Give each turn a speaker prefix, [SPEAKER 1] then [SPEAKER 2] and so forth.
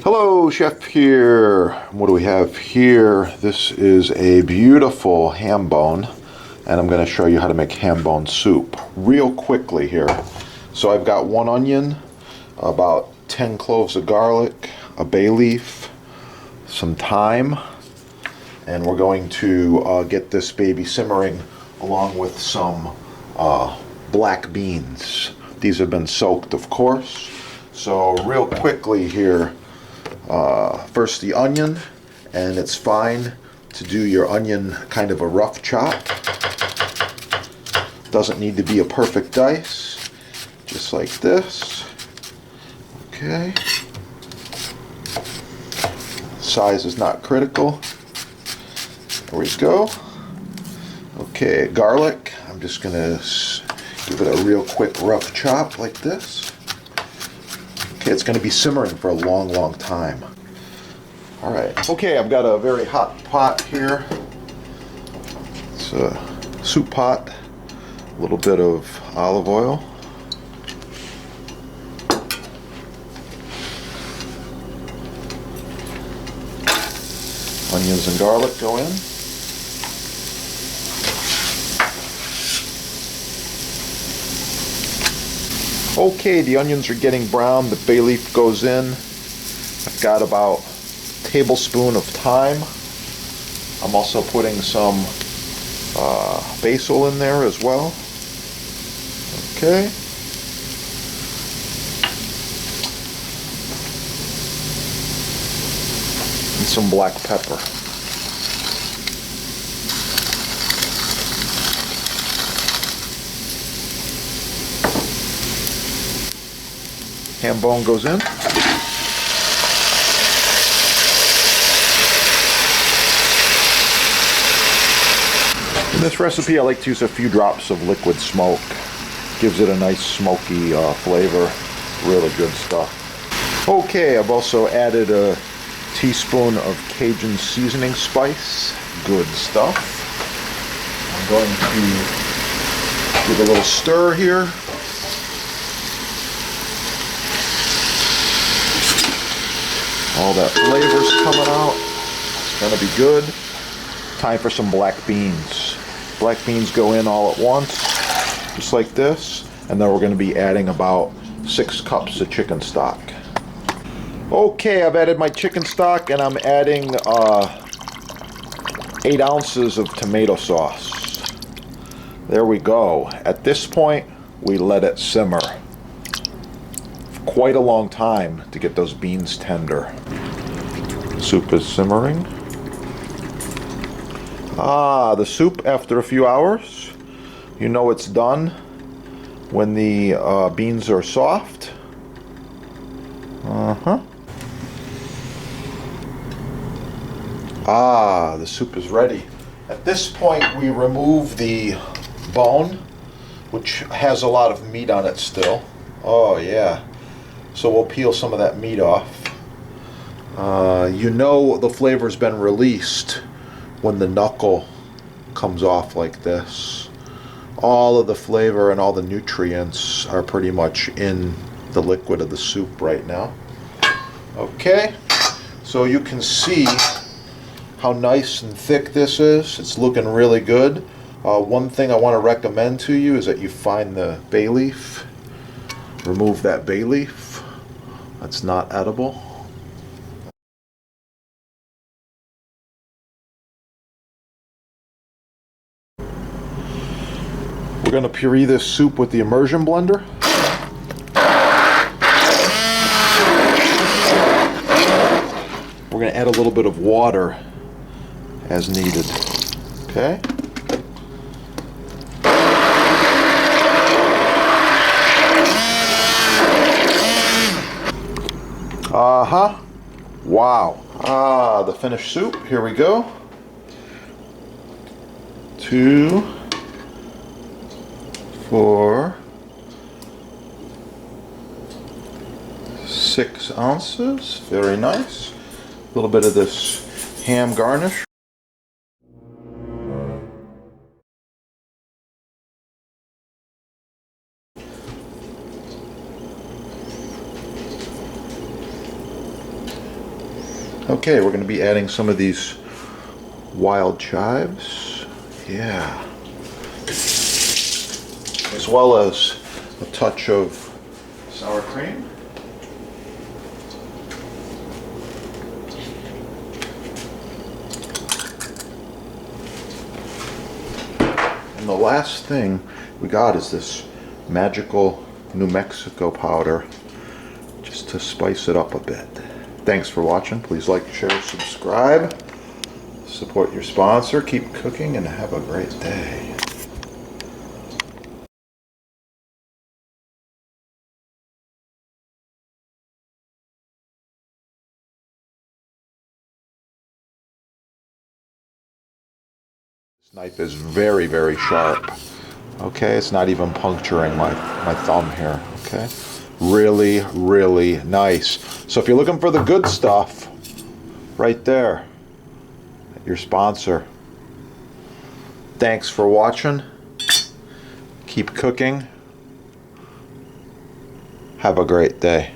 [SPEAKER 1] Hello, Chef here. What do we have here? This is a beautiful ham bone, and I'm going to show you how to make ham bone soup real quickly here. So I've got 1 onion, about 10 cloves of garlic, a bay leaf, some thyme, and we're going to get this baby simmering along with some black beans. These have been soaked, of course. So real quickly here, first the onion, and it's fine to do your onion kind of a rough chop. Doesn't need to be a perfect dice, just like this. Okay. Size is not critical. There we go. Okay, garlic. I'm just gonna give it a real quick rough chop like this. Okay, it's going to be simmering for a long time. All right. Okay, I've got a very hot pot here. It's a soup pot. A little bit of olive oil. Onions and garlic go in. Okay, the onions are getting brown, the bay leaf goes in. I've got about a tablespoon of thyme. I'm also putting some basil in there as well. Okay. And some black pepper. Ham bone goes in. In this recipe, I like to use a few drops of liquid smoke. Gives it a nice smoky flavor. Really good stuff. Okay, I've also added a teaspoon of Cajun seasoning spice. Good stuff. I'm going to give a little stir here. All that flavor's coming out. It's gonna be good. Time for some black beans. Black beans go in all at once, just like this. And then we're gonna be adding about 6 cups of chicken stock. Okay, I've added my chicken stock and I'm adding 8 ounces of tomato sauce. There we go. At this point, we let it simmer quite a long time to get those beans tender. Soup is simmering. The soup after a few hours. You know it's done when the beans are soft. The soup is ready. At this point, we remove the bone, which has a lot of meat on it still. Oh yeah. So we'll peel some of that meat off. You know the flavor's been released when the knuckle comes off like this. All of the flavor and all the nutrients are pretty much in the liquid of the soup right now. Okay, so you can see how nice and thick this is. It's looking really good. One thing I want to recommend to you is that you find the bay leaf. Remove that bay leaf. That's not edible. We're going to puree this soup with the immersion blender. We're going to add a little bit of water as needed. Okay? Wow. The finished soup. Here we go. 2, 4, 6 ounces. Very nice. A little bit of this ham garnish. Okay, we're going to be adding some of these wild chives. Yeah. As well as a touch of sour cream. And the last thing we got is this magical New Mexico powder, just to spice it up a bit. Thanks for watching. Please like, share, subscribe. Support your sponsor. Keep cooking and have a great day. This knife is very, very sharp. Okay, it's not even puncturing my thumb here. Okay, really, really nice. So if you're looking for the good stuff, right there, your sponsor. Thanks for watching. Keep cooking. Have a great day.